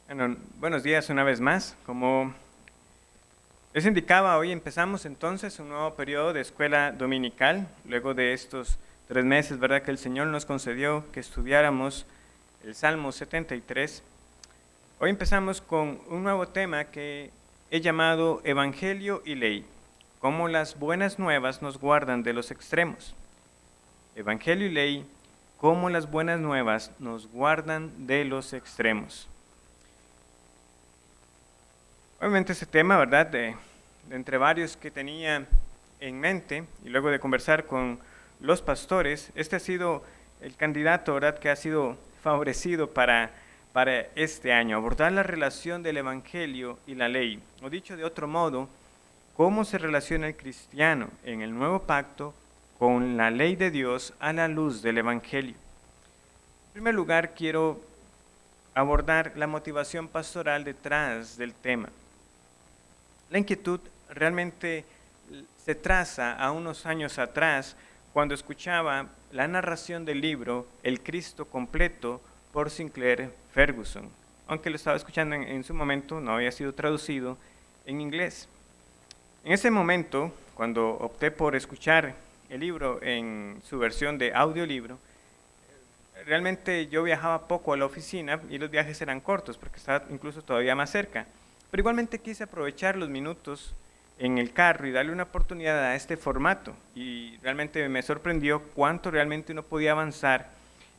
Bueno, buenos días una vez más. Como les indicaba, hoy empezamos entonces un nuevo periodo de escuela dominical, luego de estos 3 meses, ¿verdad? Que el Señor nos concedió que estudiáramos el Salmo 73. Hoy empezamos con un nuevo tema que he llamado Evangelio y Ley, cómo las buenas nuevas nos guardan de los extremos. Evangelio y Ley, cómo las buenas nuevas nos guardan de los extremos. Obviamente ese tema, ¿verdad? De entre varios que tenía en mente y luego de conversar con los pastores, este ha sido el candidato, ¿verdad? Que ha sido favorecido para este año, abordar la relación del Evangelio y la ley. O dicho de otro modo, cómo se relaciona el cristiano en el nuevo pacto con la ley de Dios a la luz del Evangelio. En primer lugar, quiero abordar la motivación pastoral detrás del tema. La inquietud realmente se traza a unos años atrás cuando escuchaba la narración del libro El Cristo completo por Sinclair Ferguson, aunque lo estaba escuchando en su momento, no había sido traducido en inglés. En ese momento, cuando opté por escuchar el libro en su versión de audiolibro, realmente yo viajaba poco a la oficina y los viajes eran cortos porque estaba incluso todavía más cerca. Pero igualmente quise aprovechar los minutos en el carro y darle una oportunidad a este formato. Y realmente me sorprendió cuánto realmente uno podía avanzar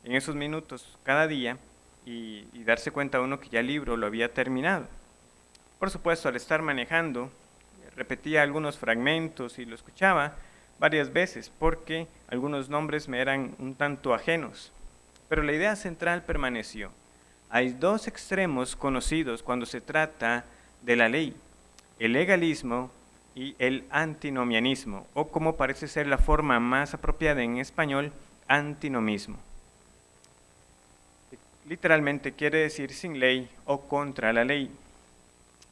en esos minutos cada día y darse cuenta uno que ya el libro lo había terminado. Por supuesto, al estar manejando, repetía algunos fragmentos y lo escuchaba varias veces porque algunos nombres me eran un tanto ajenos. Pero la idea central permaneció. Hay dos extremos conocidos cuando se trata de la ley, el legalismo y el antinomianismo, o como parece ser la forma más apropiada en español, antinomismo. Literalmente quiere decir sin ley o contra la ley.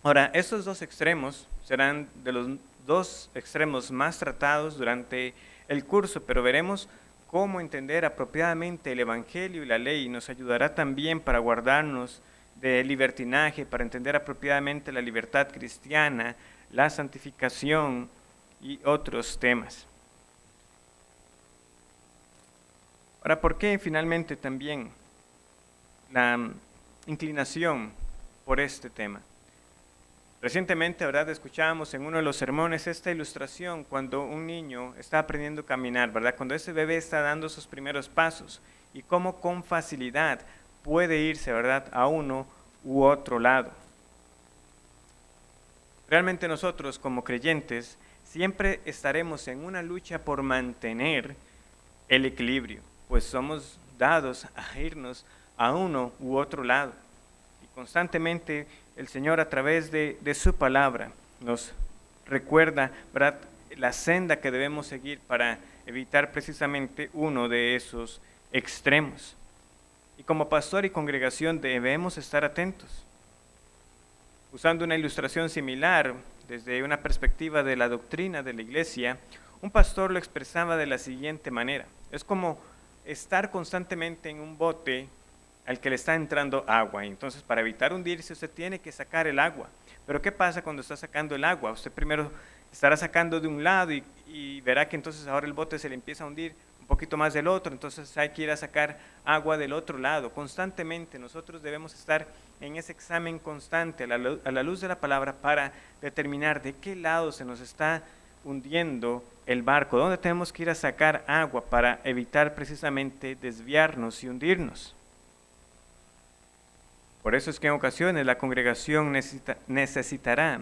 Ahora, estos dos extremos serán de los dos extremos más tratados durante el curso, pero veremos cómo entender apropiadamente el Evangelio y la ley nos ayudará también para guardarnos de libertinaje, para entender apropiadamente la libertad cristiana, la santificación y otros temas. Ahora, ¿por qué finalmente también la inclinación por este tema? Recientemente, ¿verdad? Escuchábamos en uno de los sermones esta ilustración cuando un niño está aprendiendo a caminar, ¿verdad? Cuando ese bebé está dando sus primeros pasos y cómo con facilidad puede irse, ¿verdad? A uno u otro lado. Realmente nosotros como creyentes siempre estaremos en una lucha por mantener el equilibrio, pues somos dados a irnos a uno u otro lado. Y constantemente el Señor a través de su palabra nos recuerda, ¿verdad?, la senda que debemos seguir para evitar precisamente uno de esos extremos. Y como pastor y congregación debemos estar atentos. Usando una ilustración similar desde una perspectiva de la doctrina de la iglesia, un pastor lo expresaba de la siguiente manera. Es como estar constantemente en un bote al que le está entrando agua. Entonces, para evitar hundirse, usted tiene que sacar el agua. Pero ¿qué pasa cuando está sacando el agua? Usted primero estará sacando de un lado y verá que entonces ahora el bote se le empieza a hundir un poquito más del otro, entonces hay que ir a sacar agua del otro lado. Constantemente nosotros debemos estar en ese examen constante a la luz de la palabra para determinar de qué lado se nos está hundiendo el barco, dónde tenemos que ir a sacar agua para evitar precisamente desviarnos y hundirnos. Por eso es que en ocasiones la congregación necesitará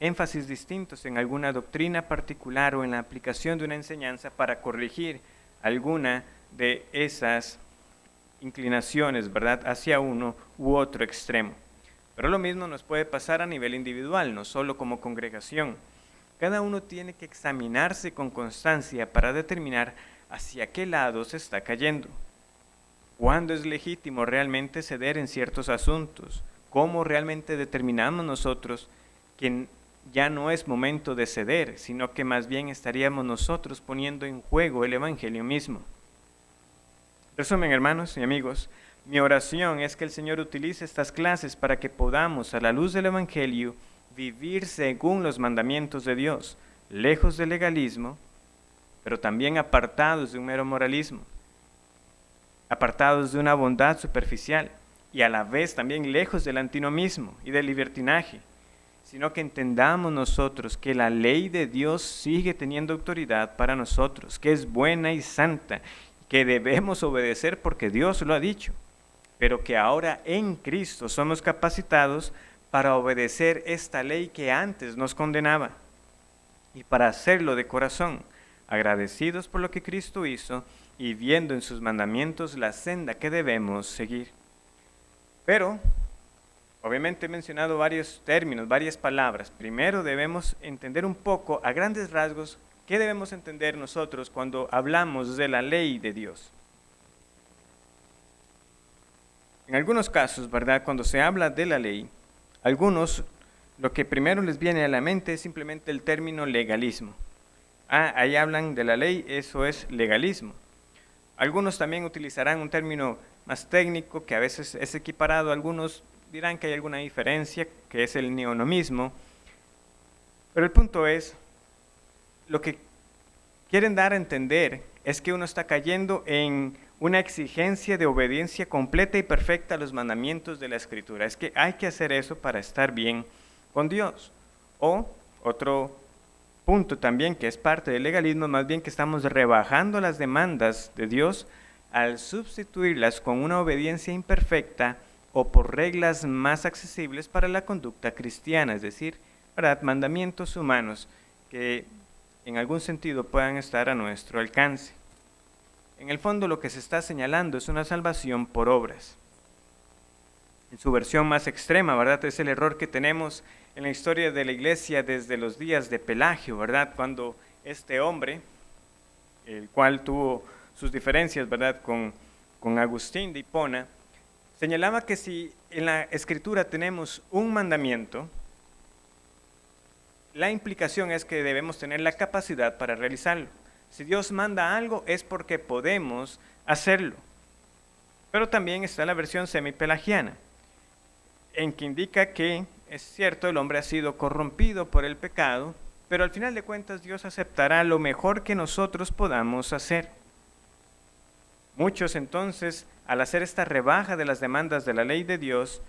énfasis distintos en alguna doctrina particular o en la aplicación de una enseñanza para corregir alguna de esas inclinaciones, ¿verdad?, hacia uno u otro extremo. Pero lo mismo nos puede pasar a nivel individual, no solo como congregación. Cada uno tiene que examinarse con constancia para determinar hacia qué lado se está cayendo. ¿Cuándo es legítimo realmente ceder en ciertos asuntos? ¿Cómo realmente determinamos nosotros que ya no es momento de ceder, sino que más bien estaríamos nosotros poniendo en juego el Evangelio mismo? Resumen, hermanos y amigos, Mi oración es que el Señor utilice estas clases para que podamos, a la luz del Evangelio, vivir según los mandamientos de Dios, lejos del legalismo, pero también apartados de un mero moralismo, apartados de una bondad superficial y a la vez también lejos del antinomismo y del libertinaje, sino que entendamos nosotros que la ley de Dios sigue teniendo autoridad para nosotros, que es buena y santa, que debemos obedecer porque Dios lo ha dicho, pero que ahora en Cristo somos capacitados para obedecer esta ley que antes nos condenaba y para hacerlo de corazón, agradecidos por lo que Cristo hizo y viendo en sus mandamientos la senda que debemos seguir. Pero, obviamente he mencionado varios términos, varias palabras. Primero debemos entender un poco, a grandes rasgos, qué debemos entender nosotros cuando hablamos de la ley de Dios. En algunos casos, ¿verdad? Cuando se habla de la ley, algunos lo que primero les viene a la mente es simplemente el término legalismo. Ahí hablan de la ley, eso es legalismo. Algunos también utilizarán un término más técnico que a veces es equiparado, algunos dirán que hay alguna diferencia, que es el neonomismo, pero el punto es, lo que quieren dar a entender es que uno está cayendo en una exigencia de obediencia completa y perfecta a los mandamientos de la Escritura. Es que hay que hacer eso para estar bien con Dios. O otro punto también que es parte del legalismo, más bien que estamos rebajando las demandas de Dios al sustituirlas con una obediencia imperfecta o por reglas más accesibles para la conducta cristiana, es decir, ¿verdad? Mandamientos humanos que en algún sentido puedan estar a nuestro alcance. En el fondo lo que se está señalando es una salvación por obras. En su versión más extrema, ¿verdad? Es el error que tenemos en la historia de la iglesia desde los días de Pelagio, ¿verdad? Cuando este hombre, el cual tuvo sus diferencias, ¿verdad? Con Agustín de Hipona, señalaba que si en la Escritura tenemos un mandamiento, la implicación es que debemos tener la capacidad para realizarlo. Si Dios manda algo es porque podemos hacerlo. Pero también está la versión semipelagiana, en que indica que es cierto, el hombre ha sido corrompido por el pecado, pero al final de cuentas Dios aceptará lo mejor que nosotros podamos hacer. Muchos entonces, al hacer esta rebaja de las demandas de la ley de Dios,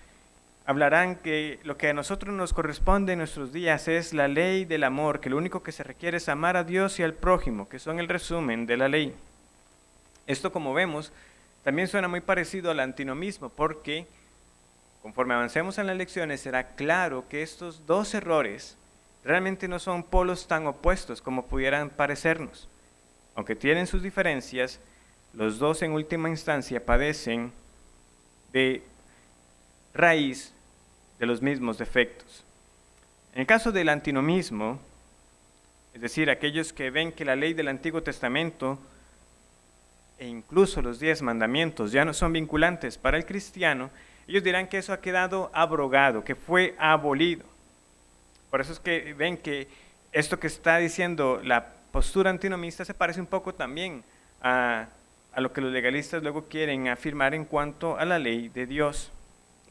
hablarán que lo que a nosotros nos corresponde en nuestros días es la ley del amor, que lo único que se requiere es amar a Dios y al prójimo, que son el resumen de la ley. Esto, como vemos, también suena muy parecido al antinomismo, porque conforme avancemos en las lecciones será claro que estos dos errores realmente no son polos tan opuestos como pudieran parecernos. Aunque tienen sus diferencias, los dos en última instancia padecen de raíz de los mismos defectos. En el caso del antinomismo, es decir, aquellos que ven que la ley del Antiguo Testamento e incluso los 10 mandamientos ya no son vinculantes para el cristiano, ellos dirán que eso ha quedado abrogado, que fue abolido. Por eso es que ven que esto que está diciendo la postura antinomista se parece un poco también a lo que los legalistas luego quieren afirmar en cuanto a la ley de Dios.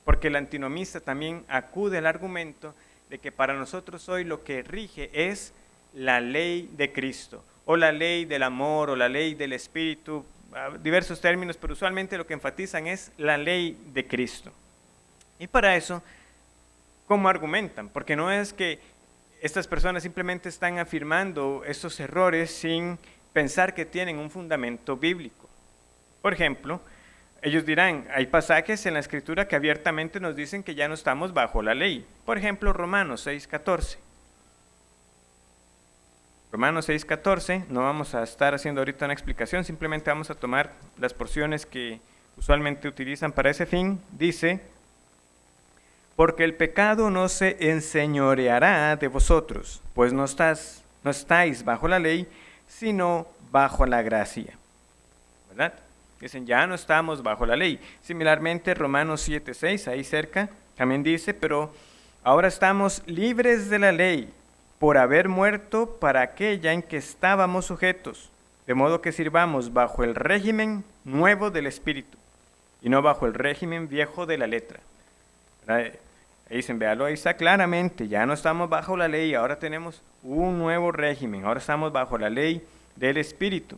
Porque el antinomista también acude al argumento de que para nosotros hoy lo que rige es la ley de Cristo, o la ley del amor, o la ley del Espíritu, diversos términos, pero usualmente lo que enfatizan es la ley de Cristo. Y para eso, ¿cómo argumentan? Porque no es que estas personas simplemente están afirmando estos errores sin pensar que tienen un fundamento bíblico. Por ejemplo, ellos dirán, hay pasajes en la Escritura que abiertamente nos dicen que ya no estamos bajo la ley. Por ejemplo, Romanos 6:14. Romanos 6:14, no vamos a estar haciendo ahorita una explicación, simplemente vamos a tomar las porciones que usualmente utilizan para ese fin. Dice, porque el pecado no se enseñoreará de vosotros, pues no estáis bajo la ley, sino bajo la gracia. ¿Verdad? Dicen, ya no estamos bajo la ley. Similarmente, Romanos 7:6, ahí cerca, también dice, pero ahora estamos libres de la ley, por haber muerto para aquella en que estábamos sujetos, de modo que sirvamos bajo el régimen nuevo del Espíritu. y no bajo el régimen viejo de la letra. ¿Verdad? Ahí dicen, véalo, ahí está claramente, ya no estamos bajo la ley, ahora tenemos un nuevo régimen, ahora estamos bajo la ley del Espíritu.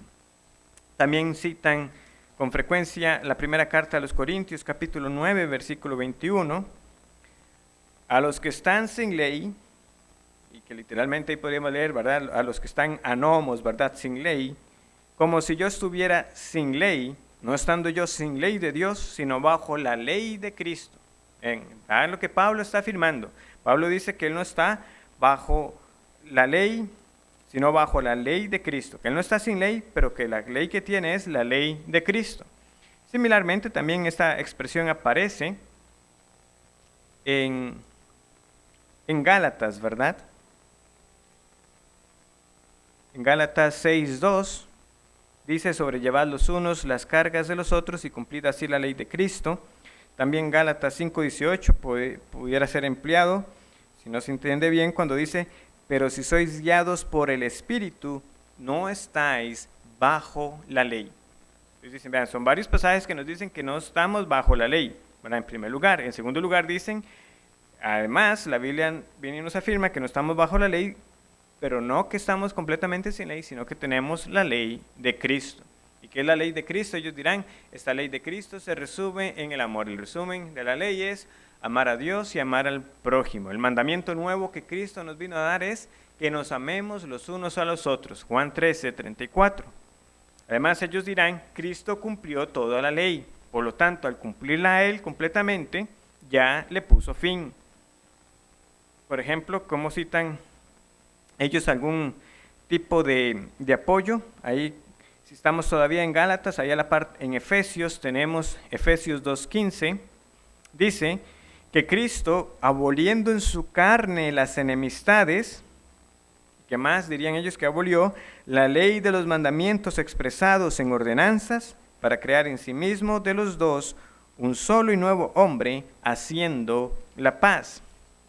También citan con frecuencia la primera carta a los Corintios, capítulo 9, versículo 21. A los que están sin ley, y que literalmente ahí podríamos leer, ¿verdad? A los que están anomos, ¿verdad? Sin ley, como si yo estuviera sin ley, no estando yo sin ley de Dios, sino bajo la ley de Cristo. ¿Saben lo que Pablo está afirmando? Pablo dice que él no está bajo la ley, sino bajo la ley de Cristo. Que él no está sin ley, pero que la ley que tiene es la ley de Cristo. Similarmente, también esta expresión aparece en Gálatas, ¿verdad? En Gálatas 6:2 dice, sobrellevad los unos las cargas de los otros y cumplid así la ley de Cristo. También Gálatas 5:18 pudiera ser empleado, si no se entiende bien, cuando dice, pero si sois guiados por el Espíritu, no estáis bajo la ley. Entonces dicen, vean, son varios pasajes que nos dicen que no estamos bajo la ley, ¿verdad? En primer lugar. En segundo lugar dicen, además, la Biblia viene y nos afirma que no estamos bajo la ley, pero no que estamos completamente sin ley, sino que tenemos la ley de Cristo. ¿Y qué es la ley de Cristo? Ellos dirán, esta ley de Cristo se resume en el amor. El resumen de la ley es amar a Dios y amar al prójimo. El mandamiento nuevo que Cristo nos vino a dar es que nos amemos los unos a los otros. Juan 13:34. Además, ellos dirán, Cristo cumplió toda la ley. Por lo tanto, al cumplirla a Él completamente, ya le puso fin. Por ejemplo, ¿cómo citan ellos algún tipo de apoyo? Ahí, si estamos todavía en Gálatas, ahí a la parte en Efesios tenemos Efesios 2:15, dice que Cristo, aboliendo en su carne las enemistades, ¿qué más dirían ellos que abolió? La ley de los mandamientos expresados en ordenanzas, para crear en sí mismo de los dos un solo y nuevo hombre, haciendo la paz.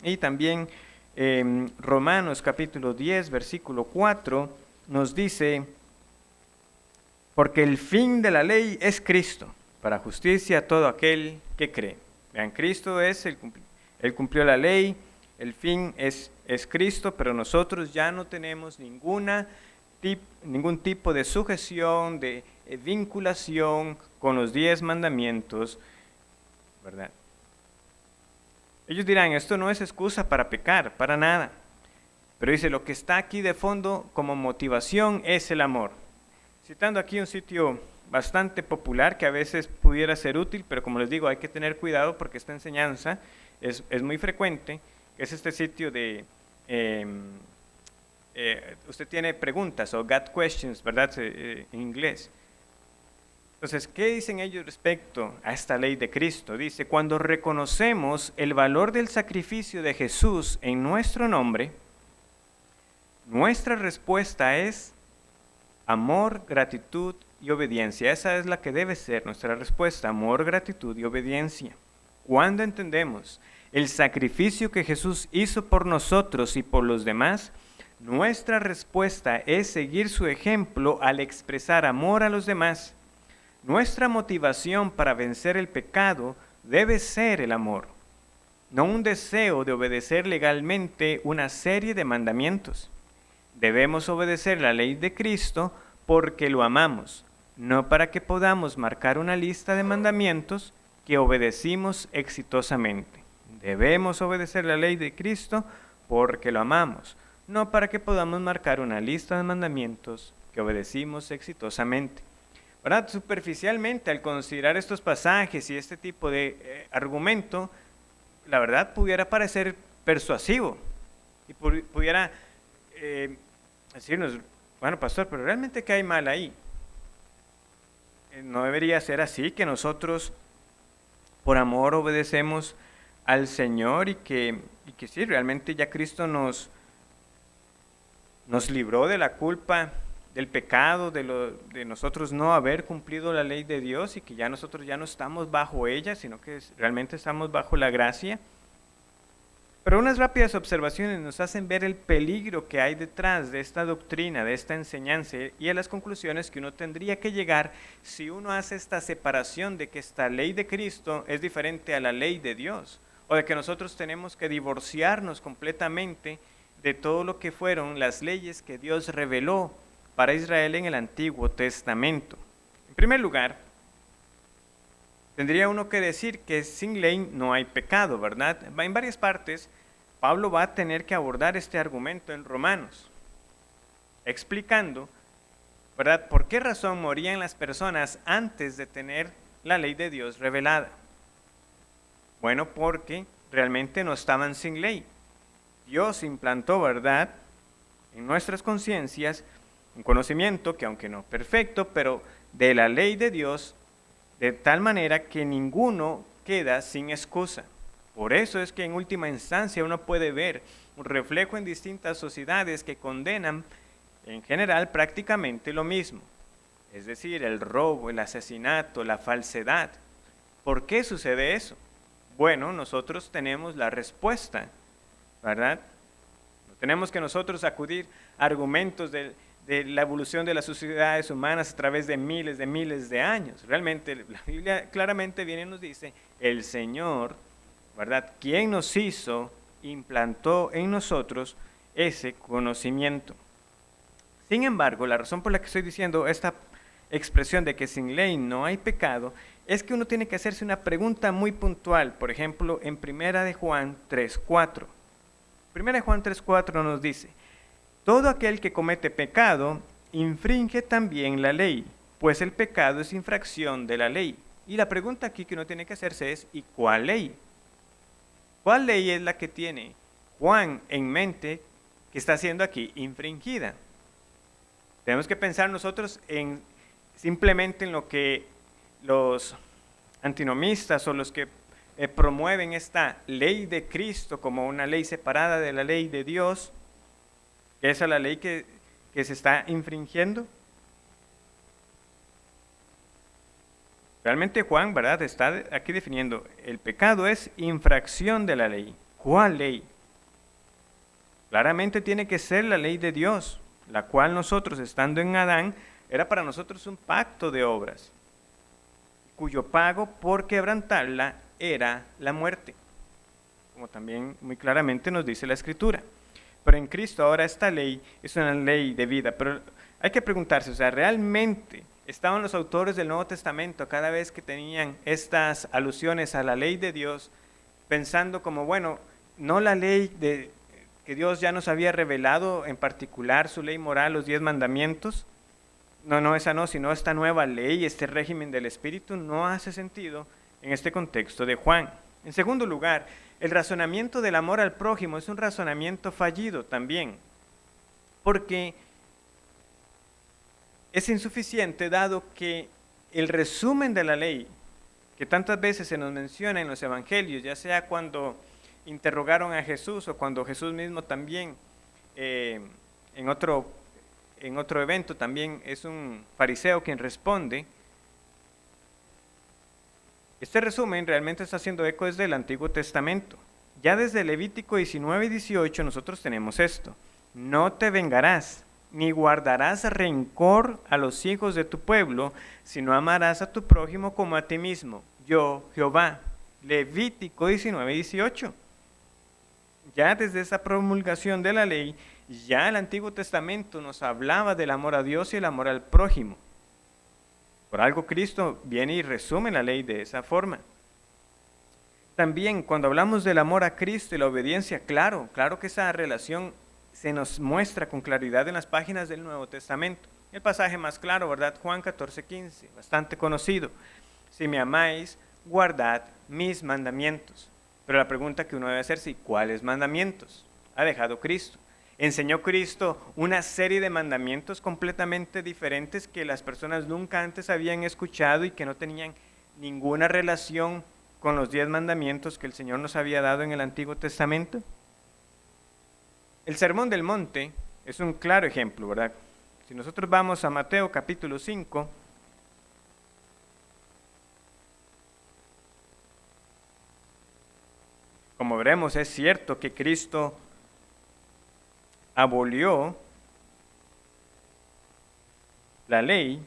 Y también Romanos capítulo 10, versículo 4, nos dice, porque el fin de la ley es Cristo, para justicia a todo aquel que cree. Vean, Cristo es Él cumplió la ley, el fin es Cristo, pero nosotros ya no tenemos ningún tipo de sujeción, de vinculación con los 10 mandamientos, ¿verdad? Ellos dirán, esto no es excusa para pecar, para nada. Pero dice, lo que está aquí de fondo como motivación es el amor. Citando aquí un sitio bastante popular que a veces pudiera ser útil, pero como les digo, hay que tener cuidado porque esta enseñanza es muy frecuente, que es este sitio de, usted tiene preguntas o got questions, ¿verdad? En inglés. Entonces, ¿qué dicen ellos respecto a esta ley de Cristo? Dice, cuando reconocemos el valor del sacrificio de Jesús en nuestro nombre, nuestra respuesta es amor, gratitud y obediencia. Esa es la que debe ser nuestra respuesta, amor, gratitud y obediencia. Cuando entendemos el sacrificio que Jesús hizo por nosotros y por los demás, nuestra respuesta es seguir su ejemplo al expresar amor a los demás. Nuestra motivación para vencer el pecado debe ser el amor, no un deseo de obedecer legalmente una serie de mandamientos. Debemos obedecer la ley de Cristo porque lo amamos, no para que podamos marcar una lista de mandamientos que obedecimos exitosamente. Debemos obedecer la ley de Cristo porque lo amamos, no para que podamos marcar una lista de mandamientos que obedecimos exitosamente. ¿Verdad? Superficialmente, al considerar estos pasajes y este tipo de argumento, la verdad pudiera parecer persuasivo y pudiera decirnos, bueno, pastor, pero realmente ¿qué hay mal ahí? No debería ser así, que nosotros por amor obedecemos al Señor y que sí, realmente ya Cristo nos libró de la culpa, del pecado, de nosotros no haber cumplido la ley de Dios y que ya nosotros ya no estamos bajo ella, sino que realmente estamos bajo la gracia. Pero unas rápidas observaciones nos hacen ver el peligro que hay detrás de esta doctrina, de esta enseñanza y a las conclusiones que uno tendría que llegar si uno hace esta separación de que esta ley de Cristo es diferente a la ley de Dios, o de que nosotros tenemos que divorciarnos completamente de todo lo que fueron las leyes que Dios reveló para Israel en el Antiguo Testamento. En primer lugar, tendría uno que decir que sin ley no hay pecado, ¿verdad? En varias partes, Pablo va a tener que abordar este argumento en Romanos, explicando, ¿verdad?, por qué razón morían las personas antes de tener la ley de Dios revelada. Bueno, porque realmente no estaban sin ley. Dios implantó, ¿verdad?, en nuestras conciencias un conocimiento que, aunque no perfecto, pero de la ley de Dios, de tal manera que ninguno queda sin excusa. Por eso es que en última instancia uno puede ver un reflejo en distintas sociedades que condenan en general prácticamente lo mismo. Es decir, el robo, el asesinato, la falsedad. ¿Por qué sucede eso? Bueno, nosotros tenemos la respuesta, ¿verdad? No tenemos que nosotros acudir a argumentos de la evolución de las sociedades humanas a través de miles de años. Realmente la Biblia claramente viene y nos dice, el Señor, ¿verdad?, quien nos hizo, implantó en nosotros ese conocimiento. Sin embargo, la razón por la que estoy diciendo esta expresión de que sin ley no hay pecado, es que uno tiene que hacerse una pregunta muy puntual. Por ejemplo, en 1 Juan 3:4. 1 Juan 3:4 nos dice, todo aquel que comete pecado infringe también la ley, pues el pecado es infracción de la ley. Y la pregunta aquí que uno tiene que hacerse es, ¿y cuál ley? ¿Cuál ley es la que tiene Juan en mente que está siendo aquí infringida? Tenemos que pensar nosotros simplemente en lo que los antinomistas o los que promueven esta ley de Cristo como una ley separada de la ley de Dios, que esa es la ley que se está infringiendo. Realmente Juan, ¿verdad?, está aquí definiendo, el pecado es infracción de la ley. ¿Cuál ley? Claramente tiene que ser la ley de Dios, la cual nosotros, estando en Adán, era para nosotros un pacto de obras, cuyo pago por quebrantarla era la muerte, como también muy claramente nos dice la Escritura. Pero en Cristo ahora esta ley es una ley de vida. Pero hay que preguntarse, o sea, ¿realmente estaban los autores del Nuevo Testamento cada vez que tenían estas alusiones a la ley de Dios pensando como, bueno, no la ley que Dios ya nos había revelado, en particular su ley moral, los 10 mandamientos? No, esa no, sino esta nueva ley, este régimen del Espíritu no hace sentido en este contexto de Juan. En segundo lugar, el razonamiento del amor al prójimo es un razonamiento fallido también, porque es insuficiente dado que el resumen de la ley, que tantas veces se nos menciona en los evangelios, ya sea cuando interrogaron a Jesús o cuando Jesús mismo también, en otro evento también es un fariseo quien responde. Este resumen realmente está haciendo eco desde el Antiguo Testamento. Ya desde Levítico 19 y 18 nosotros tenemos esto. No te vengarás, ni guardarás rencor a los hijos de tu pueblo, sino amarás a tu prójimo como a ti mismo. Yo, Jehová. Levítico 19 y 18. Ya desde esa promulgación de la ley, ya el Antiguo Testamento nos hablaba del amor a Dios y el amor al prójimo. Por algo Cristo viene y resume la ley de esa forma. También cuando hablamos del amor a Cristo y la obediencia, claro que esa relación se nos muestra con claridad en las páginas del Nuevo Testamento. El pasaje más claro, ¿verdad? Juan 14:15, bastante conocido. Si me amáis, guardad mis mandamientos. Pero la pregunta que uno debe hacerse, ¿cuáles mandamientos ha dejado Cristo? ¿Enseñó Cristo una serie de mandamientos completamente diferentes que las personas nunca antes habían escuchado y que no tenían ninguna relación con los 10 mandamientos que el Señor nos había dado en el Antiguo Testamento? El Sermón del Monte es un claro ejemplo, ¿verdad? Si nosotros vamos a Mateo capítulo 5, como como veremos, es cierto que Cristo abolió la ley,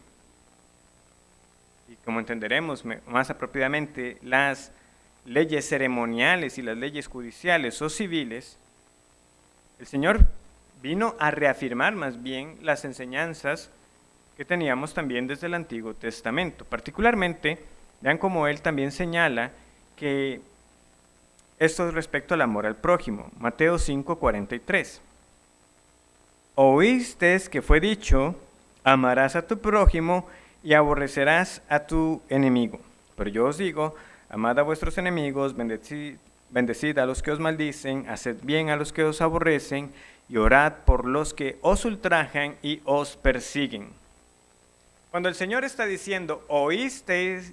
y como entenderemos más apropiadamente, las leyes ceremoniales y las leyes judiciales o civiles. El Señor vino a reafirmar más bien las enseñanzas que teníamos también desde el Antiguo Testamento. Particularmente, vean cómo Él también señala que esto es respecto al amor al prójimo. Mateo 5:43. Oísteis que fue dicho, amarás a tu prójimo y aborrecerás a tu enemigo. Pero yo os digo, amad a vuestros enemigos, bendecid a los que os maldicen, haced bien a los que os aborrecen, y orad por los que os ultrajan y os persiguen. Cuando el Señor está diciendo, oísteis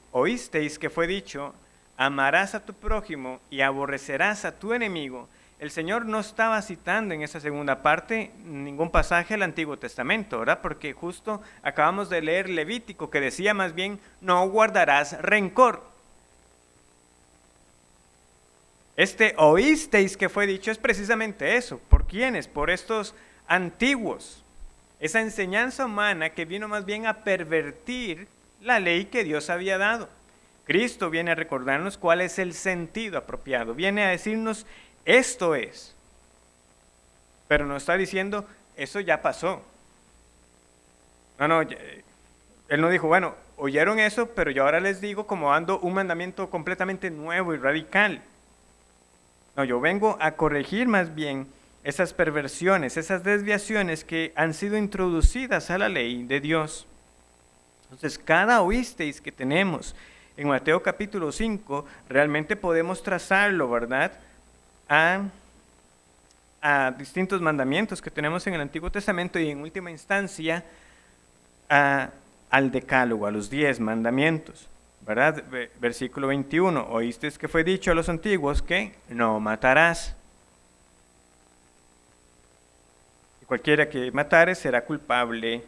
que fue dicho, amarás a tu prójimo y aborrecerás a tu enemigo, el Señor no estaba citando en esa segunda parte ningún pasaje del Antiguo Testamento, ¿verdad? Porque justo acabamos de leer Levítico, que decía más bien, no guardarás rencor. Este oísteis que fue dicho es precisamente eso. ¿Por quiénes? Por estos antiguos. Esa enseñanza humana que vino más bien a pervertir la ley que Dios había dado. Cristo viene a recordarnos cuál es el sentido apropiado. Viene a decirnos, esto es. Pero no está diciendo, eso ya pasó. No, Él no dijo, bueno, oyeron eso, pero yo ahora les digo como dando un mandamiento completamente nuevo y radical. No, yo vengo a corregir más bien esas perversiones, esas desviaciones que han sido introducidas a la ley de Dios. Entonces, cada oísteis que tenemos en Mateo capítulo 5, realmente podemos trazarlo, ¿verdad?, a distintos mandamientos que tenemos en el Antiguo Testamento y en última instancia al decálogo, a los 10 mandamientos, ¿verdad? Versículo 21, oísteis que fue dicho a los antiguos que no matarás. Y cualquiera que matare será culpable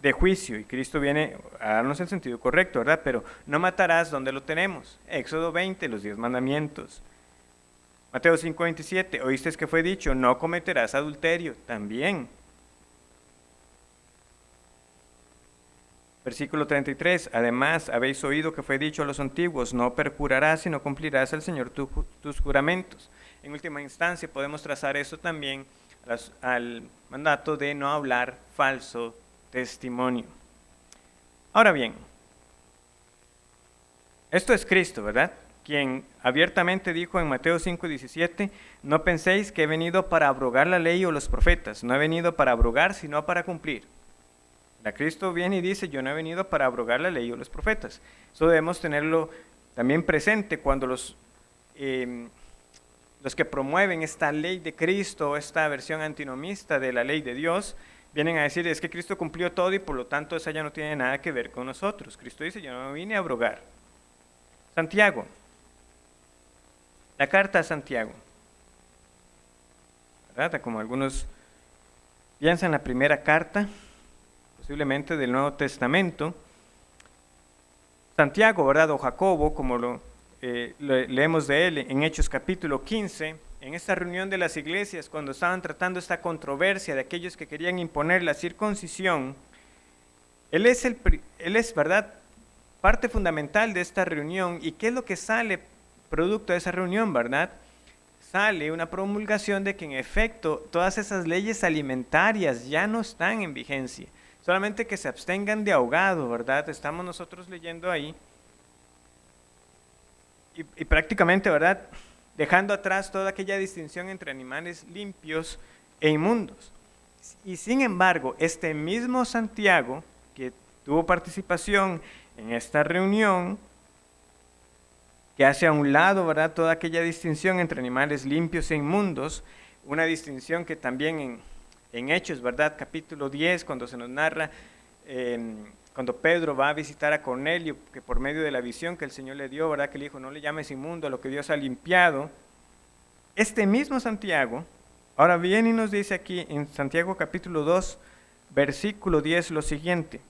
de juicio, y Cristo viene a darnos el sentido correcto, ¿verdad? Pero no matarás, ¿dónde lo tenemos? Éxodo 20, los 10 mandamientos. Mateo 5:27, oísteis que fue dicho, no cometerás adulterio, también. Versículo 33, además habéis oído que fue dicho a los antiguos, no perjurarás sino cumplirás al Señor tus juramentos. En última instancia podemos trazar eso también al mandato de no hablar falso testimonio. Ahora bien, esto es Cristo, ¿verdad?, quien abiertamente dijo en Mateo 5:17, no penséis que he venido para abrogar la ley o los profetas, no he venido para abrogar, sino para cumplir. La Cristo viene y dice, yo no he venido para abrogar la ley o los profetas. Eso debemos tenerlo también presente cuando los que promueven esta ley de Cristo, esta versión antinomista de la ley de Dios, vienen a decir, es que Cristo cumplió todo y por lo tanto esa ya no tiene nada que ver con nosotros. Cristo dice, yo no vine a abrogar. Santiago. La carta a Santiago, ¿verdad? Como algunos piensan, la primera carta, posiblemente del Nuevo Testamento. Santiago, ¿verdad? O Jacobo, como lo leemos de él en Hechos capítulo 15, en esta reunión de las iglesias, cuando estaban tratando esta controversia de aquellos que querían imponer la circuncisión, él es, ¿verdad?, parte fundamental de esta reunión. ¿Y qué es lo que sale producto de esa reunión, verdad? Sale una promulgación de que en efecto todas esas leyes alimentarias ya no están en vigencia, solamente que se abstengan de ahogado, ¿verdad? Estamos nosotros leyendo ahí y prácticamente, ¿verdad?, dejando atrás toda aquella distinción entre animales limpios e inmundos. Y sin embargo, este mismo Santiago, que tuvo participación en esta reunión, que hace a un lado, ¿verdad?, toda aquella distinción entre animales limpios e inmundos, una distinción que también en Hechos, ¿verdad?, capítulo 10, cuando se nos narra, cuando Pedro va a visitar a Cornelio, que por medio de la visión que el Señor le dio, ¿verdad?, que le dijo, no le llames inmundo a lo que Dios ha limpiado. Este mismo Santiago, ahora viene y nos dice aquí en Santiago capítulo 2, versículo 10, lo siguiente.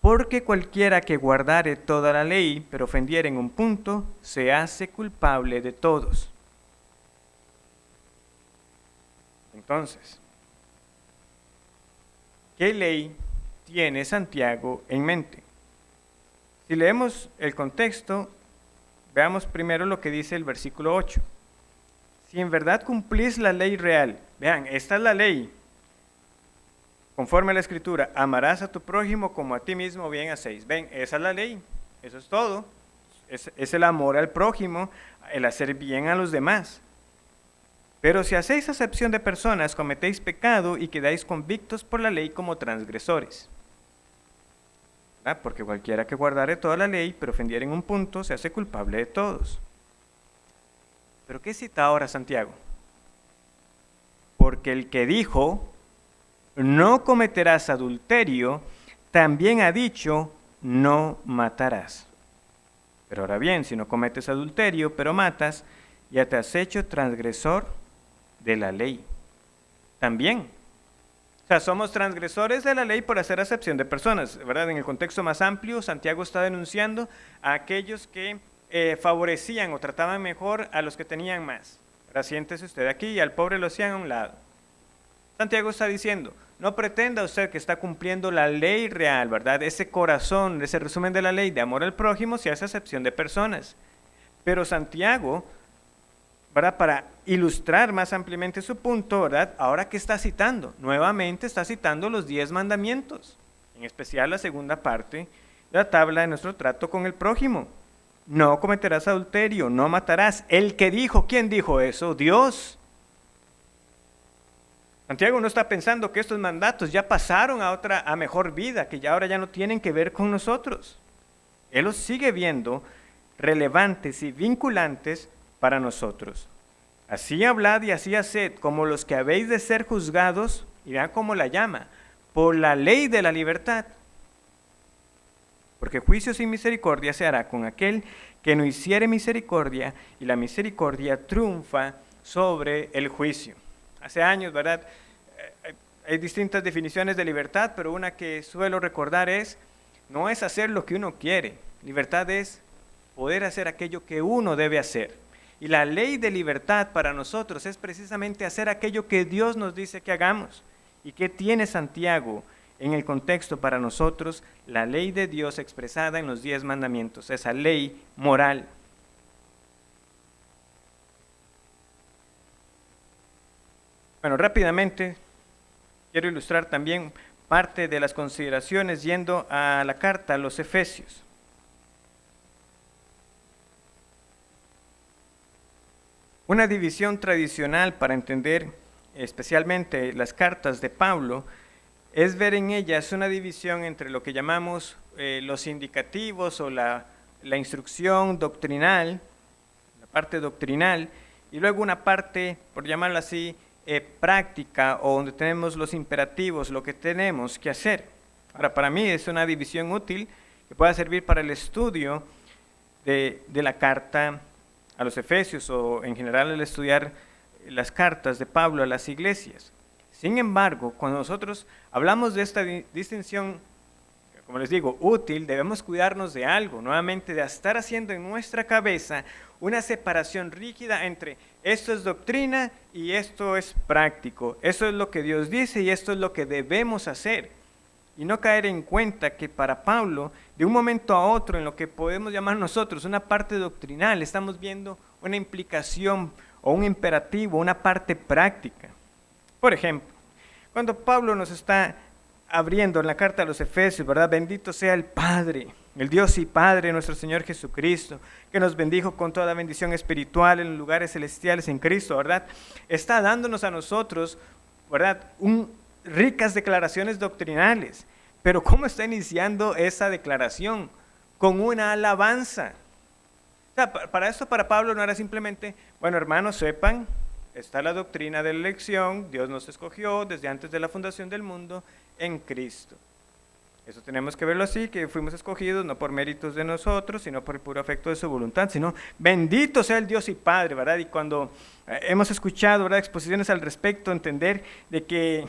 Porque cualquiera que guardare toda la ley, pero ofendiere en un punto, se hace culpable de todos. Entonces, ¿qué ley tiene Santiago en mente? Si leemos el contexto, veamos primero lo que dice el versículo 8. Si en verdad cumplís la ley real, vean, esta es la ley, conforme a la Escritura, amarás a tu prójimo como a ti mismo bien hacéis. Ven, esa es la ley, eso es todo. Es el amor al prójimo, el hacer bien a los demás. Pero si hacéis acepción de personas, cometéis pecado y quedáis convictos por la ley como transgresores. ¿Verdad? Porque cualquiera que guardare toda la ley, pero ofendiere en un punto, se hace culpable de todos. ¿Pero qué cita ahora Santiago? Porque el que dijo, no cometerás adulterio, también ha dicho, no matarás. Pero ahora bien, si no cometes adulterio, pero matas, ya te has hecho transgresor de la ley. También. O sea, somos transgresores de la ley por hacer acepción de personas, ¿verdad? En el contexto más amplio, Santiago está denunciando a aquellos que favorecían o trataban mejor a los que tenían más. Ahora siéntese usted aquí y al pobre lo hacían a un lado. Santiago está diciendo, no pretenda usted que está cumpliendo la ley real, ¿verdad? Ese corazón, ese resumen de la ley de amor al prójimo si hace acepción de personas. Pero Santiago, ¿verdad? Para ilustrar más ampliamente su punto, ¿verdad? Ahora, ¿qué está citando? Nuevamente está citando los 10 mandamientos, en especial la segunda parte de la tabla de nuestro trato con el prójimo. No cometerás adulterio, no matarás. El que dijo, ¿quién dijo eso? Dios. Santiago no está pensando que estos mandatos ya pasaron a mejor vida, que ya ahora ya no tienen que ver con nosotros. Él los sigue viendo relevantes y vinculantes para nosotros. Así hablad y así haced, como los que habéis de ser juzgados, y vean cómo la llama, por la ley de la libertad. Porque juicio sin misericordia se hará con aquel que no hiciere misericordia, y la misericordia triunfa sobre el juicio. Hace años, ¿verdad? Hay distintas definiciones de libertad, pero una que suelo recordar no es hacer lo que uno quiere. Libertad es poder hacer aquello que uno debe hacer. Y la ley de libertad para nosotros es precisamente hacer aquello que Dios nos dice que hagamos. ¿Y qué tiene Santiago en el contexto para nosotros? La ley de Dios expresada en los 10 mandamientos, esa ley moral. Bueno, rápidamente quiero ilustrar también parte de las consideraciones yendo a la carta a los Efesios. Una división tradicional para entender especialmente las cartas de Pablo es ver en ellas una división entre lo que llamamos los indicativos o la instrucción doctrinal, la parte doctrinal, y luego una parte, por llamarlo así, práctica o donde tenemos los imperativos, lo que tenemos que hacer. Ahora, para mí es una división útil que pueda servir para el estudio de la carta a los Efesios o en general el estudiar las cartas de Pablo a las iglesias. Sin embargo, cuando nosotros hablamos de esta distinción, como les digo, útil, debemos cuidarnos de algo, nuevamente de estar haciendo en nuestra cabeza una separación rígida entre esto es doctrina y esto es práctico, esto es lo que Dios dice y esto es lo que debemos hacer. Y no caer en cuenta que para Pablo, de un momento a otro, en lo que podemos llamar nosotros una parte doctrinal, estamos viendo una implicación o un imperativo, una parte práctica. Por ejemplo, cuando Pablo nos está abriendo en la carta a los Efesios, ¿verdad? Bendito sea el Padre, el Dios y Padre, nuestro Señor Jesucristo, que nos bendijo con toda bendición espiritual en los lugares celestiales en Cristo, ¿verdad? Está dándonos a nosotros, ¿verdad? Ricas declaraciones doctrinales, pero ¿cómo está iniciando esa declaración? Con una alabanza. O sea, para esto, para Pablo no era simplemente, bueno, hermanos, sepan, está la doctrina de la elección, Dios nos escogió desde antes de la fundación del mundo en Cristo. Eso tenemos que verlo así, que fuimos escogidos no por méritos de nosotros, sino por el puro afecto de su voluntad, sino bendito sea el Dios y Padre, ¿verdad? Y cuando hemos escuchado, ¿verdad?, exposiciones al respecto, entender de que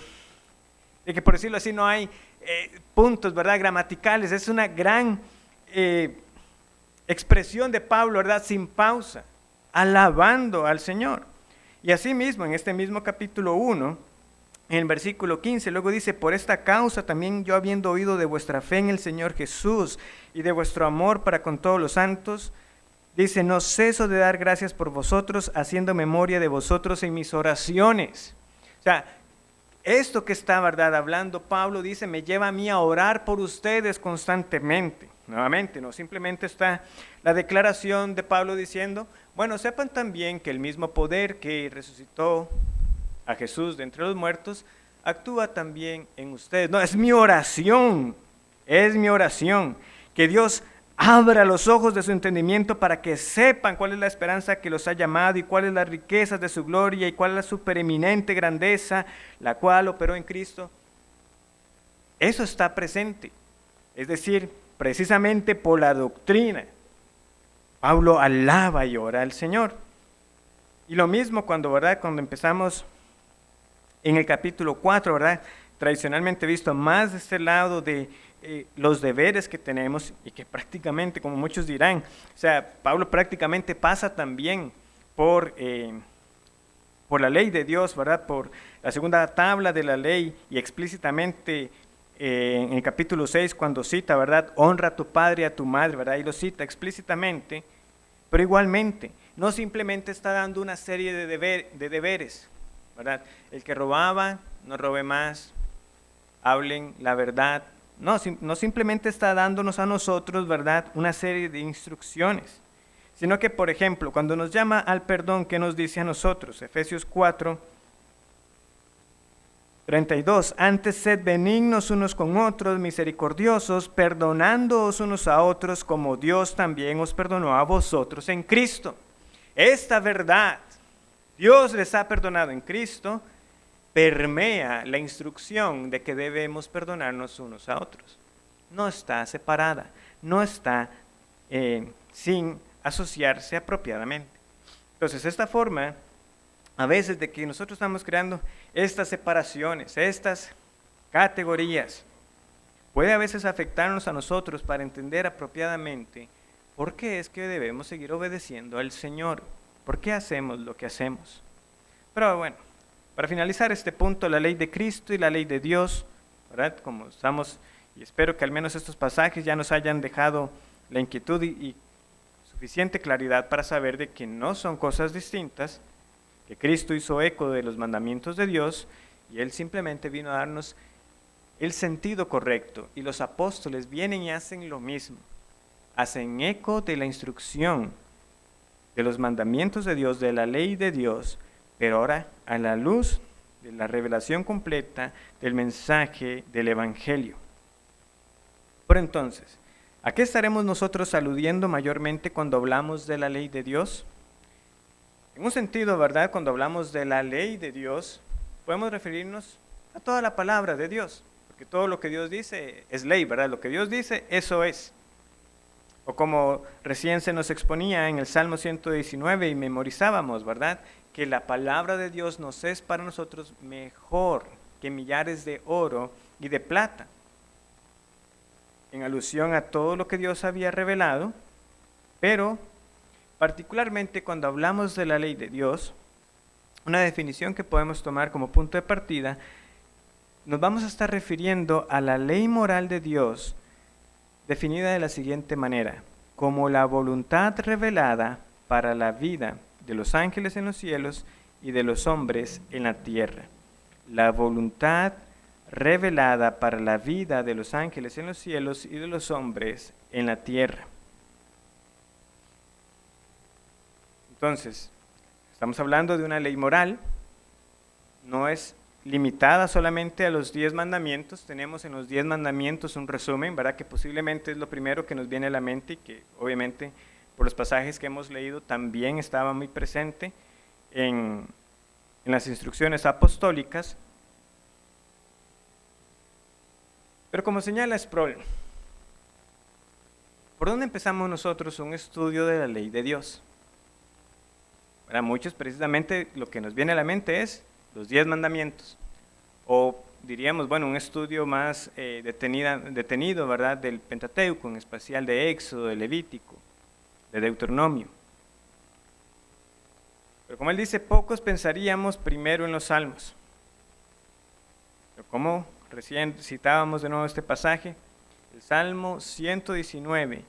por decirlo así no hay puntos, ¿verdad?, gramaticales, es una gran expresión de Pablo, ¿verdad?, sin pausa, alabando al Señor. Y asimismo, en este mismo capítulo 1, en el versículo 15, luego dice, por esta causa también yo, habiendo oído de vuestra fe en el Señor Jesús y de vuestro amor para con todos los santos, dice, no ceso de dar gracias por vosotros, haciendo memoria de vosotros en mis oraciones. O sea, esto que está, ¿verdad?, hablando Pablo, dice, me lleva a mí a orar por ustedes constantemente. Nuevamente, no simplemente está la declaración de Pablo diciendo, bueno, sepan también que el mismo poder que resucitó a Jesús de entre los muertos, actúa también en ustedes. No, es mi oración, que Dios abra los ojos de su entendimiento para que sepan cuál es la esperanza que los ha llamado y cuál es la riqueza de su gloria y cuál es la supereminente grandeza, la cual operó en Cristo. Eso está presente, es decir, precisamente por la doctrina, Pablo alaba y ora al Señor. Y lo mismo cuando empezamos en el capítulo 4, ¿verdad? Tradicionalmente visto más de este lado de los deberes que tenemos y que prácticamente, como muchos dirán, o sea, Pablo prácticamente pasa también por la ley de Dios, ¿verdad? Por la segunda tabla de la ley y explícitamente en el capítulo 6 cuando cita, ¿verdad? Honra a tu padre y a tu madre, ¿verdad? Y lo cita explícitamente, pero igualmente, no simplemente está dando una serie de deberes, ¿verdad? El que robaba, no robe más, hablen la verdad. No simplemente está dándonos a nosotros, ¿verdad?, una serie de instrucciones, sino que, por ejemplo, cuando nos llama al perdón, ¿qué nos dice a nosotros? Efesios 4, 32, antes sed benignos unos con otros, misericordiosos, perdonándoos unos a otros, como Dios también os perdonó a vosotros en Cristo. Esta verdad, Dios les ha perdonado en Cristo, permea la instrucción de que debemos perdonarnos unos a otros. No está separada, no está sin asociarse apropiadamente. Entonces, esta forma, a veces de que nosotros estamos creando estas separaciones, estas categorías, puede a veces afectarnos a nosotros para entender apropiadamente por qué es que debemos seguir obedeciendo al Señor, por qué hacemos lo que hacemos. Pero bueno, para finalizar este punto, la ley de Cristo y la ley de Dios, ¿verdad? Como estamos, y espero que al menos estos pasajes ya nos hayan dejado la inquietud y suficiente claridad para saber de que no son cosas distintas, que Cristo hizo eco de los mandamientos de Dios y Él simplemente vino a darnos el sentido correcto. Y los apóstoles vienen y hacen lo mismo, hacen eco de la instrucción, de los mandamientos de Dios, de la ley de Dios, pero ahora a la luz de la revelación completa del mensaje del Evangelio. Por entonces, ¿a qué estaremos nosotros aludiendo mayormente cuando hablamos de la ley de Dios? En un sentido, ¿verdad? Cuando hablamos de la ley de Dios, podemos referirnos a toda la palabra de Dios, porque todo lo que Dios dice es ley, ¿verdad? Lo que Dios dice, eso es. O como recién se nos exponía en el Salmo 119 y memorizábamos, ¿verdad?, que la palabra de Dios nos es para nosotros mejor que millares de oro y de plata. En alusión a todo lo que Dios había revelado, pero particularmente cuando hablamos de la ley de Dios, una definición que podemos tomar como punto de partida, nos vamos a estar refiriendo a la ley moral de Dios, definida de la siguiente manera: como la voluntad revelada para la vida de los ángeles en los cielos y de los hombres en la tierra. La voluntad revelada para la vida de los ángeles en los cielos y de los hombres en la tierra. Entonces, estamos hablando de una ley moral, no es limitada solamente a los 10 mandamientos. Tenemos en los 10 mandamientos un resumen, ¿verdad?, que posiblemente es lo primero que nos viene a la mente y que obviamente por los pasajes que hemos leído también estaba muy presente en las instrucciones apostólicas. Pero como señala Sproul, ¿por dónde empezamos nosotros un estudio de la ley de Dios? Para muchos precisamente lo que nos viene a la mente es los 10 mandamientos, o diríamos, bueno, un estudio más detenido, ¿verdad?, del Pentateuco, en especial de Éxodo, de Levítico, de Deuteronomio. Pero como él dice, pocos pensaríamos primero en los salmos. Pero como recién citábamos de nuevo este pasaje, el Salmo 119,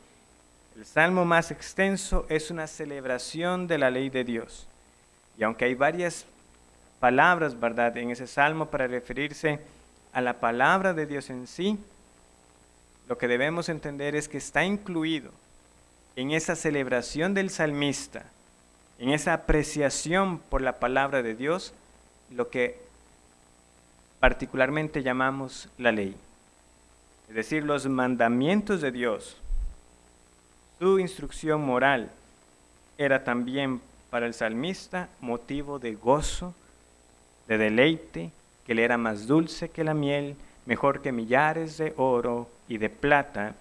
el salmo más extenso, es una celebración de la ley de Dios. Y aunque hay varias palabras, ¿verdad?, en ese salmo para referirse a la palabra de Dios en sí, lo que debemos entender es que está incluido en esa celebración del salmista, en esa apreciación por la palabra de Dios, lo que particularmente llamamos la ley. Es decir, los mandamientos de Dios, su instrucción moral, era también para el salmista motivo de gozo, de deleite, que le era más dulce que la miel, mejor que millares de oro y de plata,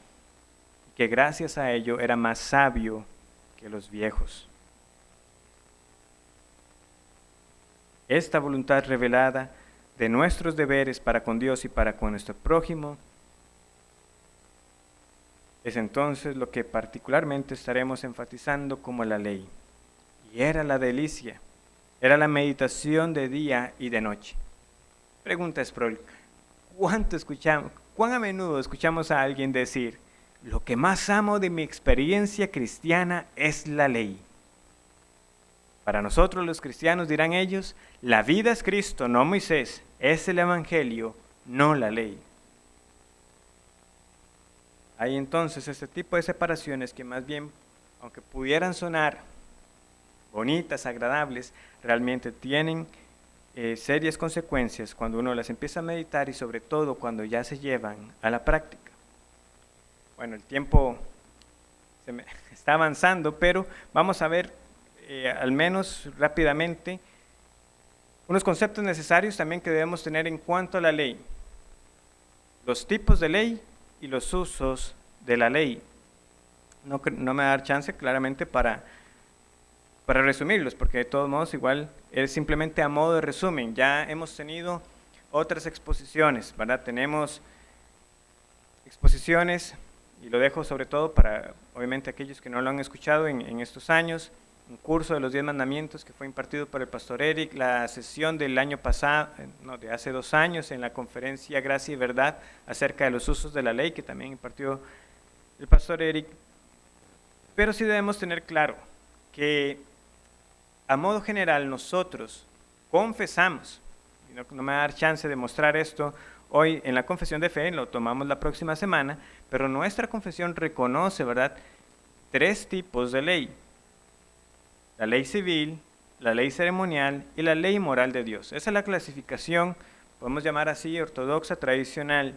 que gracias a ello era más sabio que los viejos. Esta voluntad revelada de nuestros deberes para con Dios y para con nuestro prójimo es entonces lo que particularmente estaremos enfatizando como la ley. Y era la delicia, era la meditación de día y de noche. Pregunta Sproul, ¿cuán a menudo escuchamos a alguien decir, lo que más amo de mi experiencia cristiana es la ley? Para nosotros los cristianos, dirán ellos, la vida es Cristo, no Moisés, es el Evangelio, no la ley. Hay entonces este tipo de separaciones que más bien, aunque pudieran sonar bonitas, agradables, realmente tienen serias consecuencias cuando uno las empieza a meditar y sobre todo cuando ya se llevan a la práctica. Bueno, el tiempo está avanzando, pero vamos a ver al menos rápidamente unos conceptos necesarios también que debemos tener en cuanto a la ley. Los tipos de ley y los usos de la ley. No me va a dar chance claramente para resumirlos, porque de todos modos igual es simplemente a modo de resumen. Ya hemos tenido otras exposiciones, ¿verdad? Tenemos exposiciones, y lo dejo sobre todo para, obviamente, aquellos que no lo han escuchado en estos años, un curso de los 10 mandamientos que fue impartido por el pastor Eric, la sesión del año pasado, de hace 2 años, en la conferencia Gracia y Verdad, acerca de los usos de la ley, que también impartió el pastor Eric. Pero sí debemos tener claro que a modo general nosotros confesamos, y no me va a dar chance de mostrar esto hoy en la confesión de fe, lo tomamos la próxima semana, pero nuestra confesión reconoce, ¿verdad?, 3 tipos de ley: la ley civil, la ley ceremonial y la ley moral de Dios. Esa es la clasificación, podemos llamar así, ortodoxa, tradicional,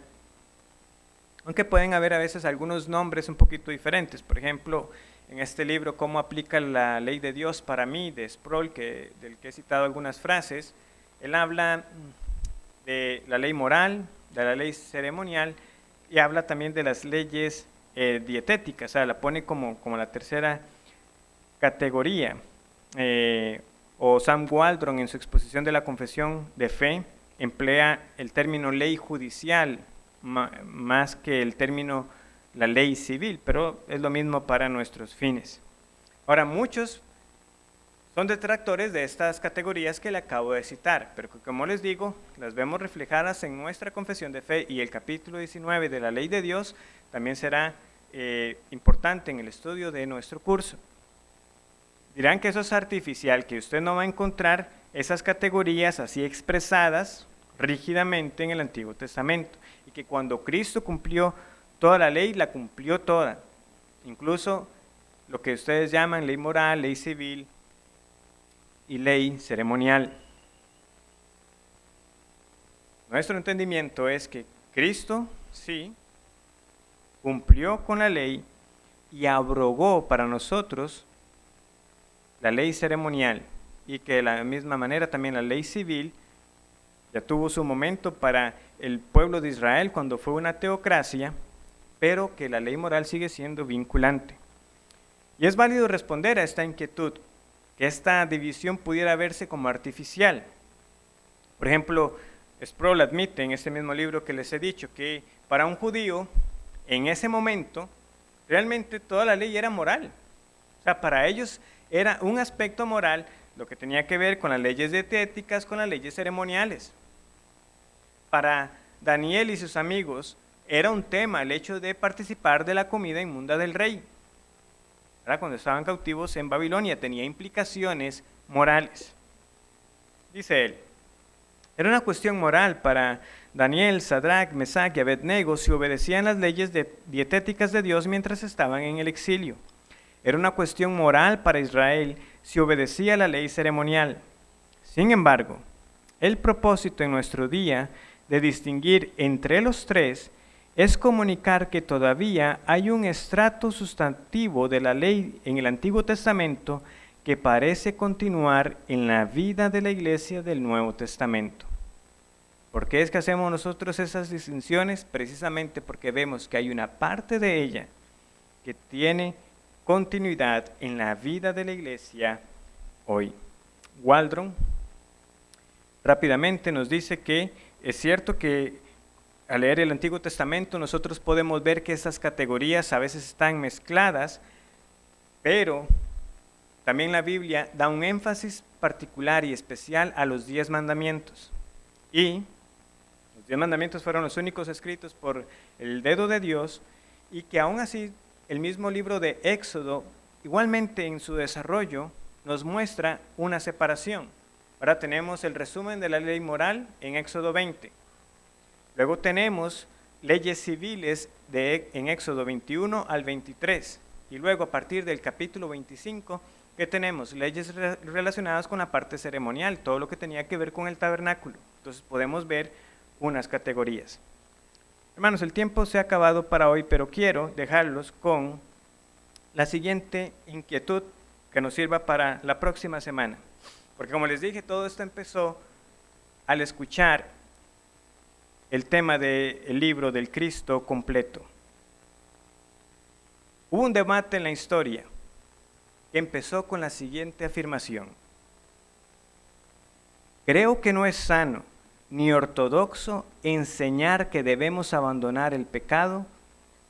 aunque pueden haber a veces algunos nombres un poquito diferentes. Por ejemplo, en este libro, ¿Cómo aplica la ley de Dios para mí?, de Sproul, del que he citado algunas frases, él habla de la ley moral, de la ley ceremonial, y habla también de las leyes dietéticas, o sea, la pone como la tercera categoría. O Sam Waldron, en su exposición de la confesión de fe, emplea el término ley judicial más que el término la ley civil, pero es lo mismo para nuestros fines. Ahora, muchos son detractores de estas categorías que le acabo de citar, pero como les digo, las vemos reflejadas en nuestra confesión de fe, y el capítulo 19 de la ley de Dios también será importante en el estudio de nuestro curso. Dirán que eso es artificial, que usted no va a encontrar esas categorías así expresadas rígidamente en el Antiguo Testamento, y que cuando Cristo cumplió toda la ley, la cumplió toda, incluso lo que ustedes llaman ley moral, ley civil y ley ceremonial. Nuestro entendimiento es que Cristo, sí, cumplió con la ley y abrogó para nosotros la ley ceremonial, y que de la misma manera también la ley civil ya tuvo su momento para el pueblo de Israel cuando fue una teocracia, pero que la ley moral sigue siendo vinculante. Y es válido responder a esta inquietud, que esta división pudiera verse como artificial. Por ejemplo, Sproul admite en este mismo libro que les he dicho que para un judío, en ese momento, realmente toda la ley era moral. O sea, para ellos era un aspecto moral lo que tenía que ver con las leyes dietéticas, con las leyes ceremoniales. Para Daniel y sus amigos era un tema el hecho de participar de la comida inmunda del rey. Cuando estaban cautivos en Babilonia tenía implicaciones morales. Dice él, era una cuestión moral para Daniel, Sadrach, Mesach y Abednego si obedecían las leyes dietéticas de Dios mientras estaban en el exilio. Era una cuestión moral para Israel si obedecía la ley ceremonial. Sin embargo, el propósito en nuestro día de distinguir entre los tres es comunicar que todavía hay un estrato sustantivo de la ley en el Antiguo Testamento que parece continuar en la vida de la iglesia del Nuevo Testamento. ¿Por qué es que hacemos nosotros esas distinciones? Precisamente porque vemos que hay una parte de ella que tiene continuidad en la vida de la iglesia hoy. Waldron rápidamente nos dice que es cierto que al leer el Antiguo Testamento nosotros podemos ver que esas categorías a veces están mezcladas, pero también la Biblia da un énfasis particular y especial a los 10 mandamientos. Y los 10 mandamientos fueron los únicos escritos por el dedo de Dios, y que aún así el mismo libro de Éxodo, igualmente en su desarrollo, nos muestra una separación. Ahora tenemos el resumen de la ley moral en Éxodo 20. Luego tenemos leyes civiles en Éxodo 21 al 23. Y luego a partir del capítulo 25, que tenemos leyes relacionadas con la parte ceremonial, todo lo que tenía que ver con el tabernáculo. Entonces podemos ver unas categorías. Hermanos, el tiempo se ha acabado para hoy, pero quiero dejarlos con la siguiente inquietud que nos sirva para la próxima semana. Porque como les dije, todo esto empezó al escuchar el tema del libro del Cristo completo. Hubo un debate en la historia que empezó con la siguiente afirmación: creo que no es sano ni ortodoxo enseñar que debemos abandonar el pecado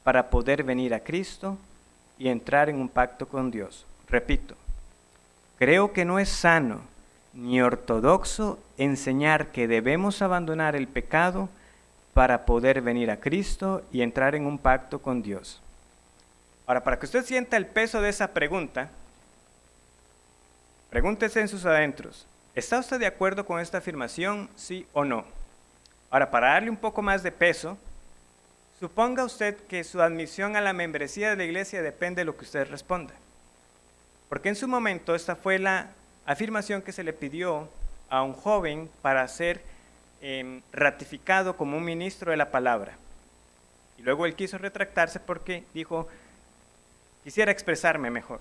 para poder venir a Cristo y entrar en un pacto con Dios. Repito, creo que no es sano ni ortodoxo enseñar que debemos abandonar el pecado para poder venir a Cristo y entrar en un pacto con Dios. Ahora, para que usted sienta el peso de esa pregunta, pregúntese en sus adentros: ¿está usted de acuerdo con esta afirmación, sí o no? Ahora, para darle un poco más de peso, suponga usted que su admisión a la membresía de la iglesia depende de lo que usted responda. Porque en su momento esta fue la afirmación que se le pidió a un joven para ser ratificado como un ministro de la palabra. Y luego él quiso retractarse porque dijo: quisiera expresarme mejor.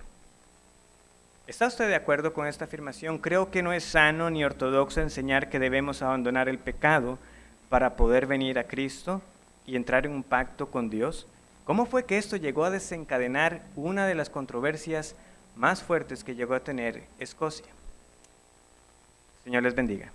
¿Está usted de acuerdo con esta afirmación? Creo que no es sano ni ortodoxo enseñar que debemos abandonar el pecado para poder venir a Cristo y entrar en un pacto con Dios. ¿Cómo fue que esto llegó a desencadenar una de las controversias más fuertes que llegó a tener Escocia? Señor les bendiga.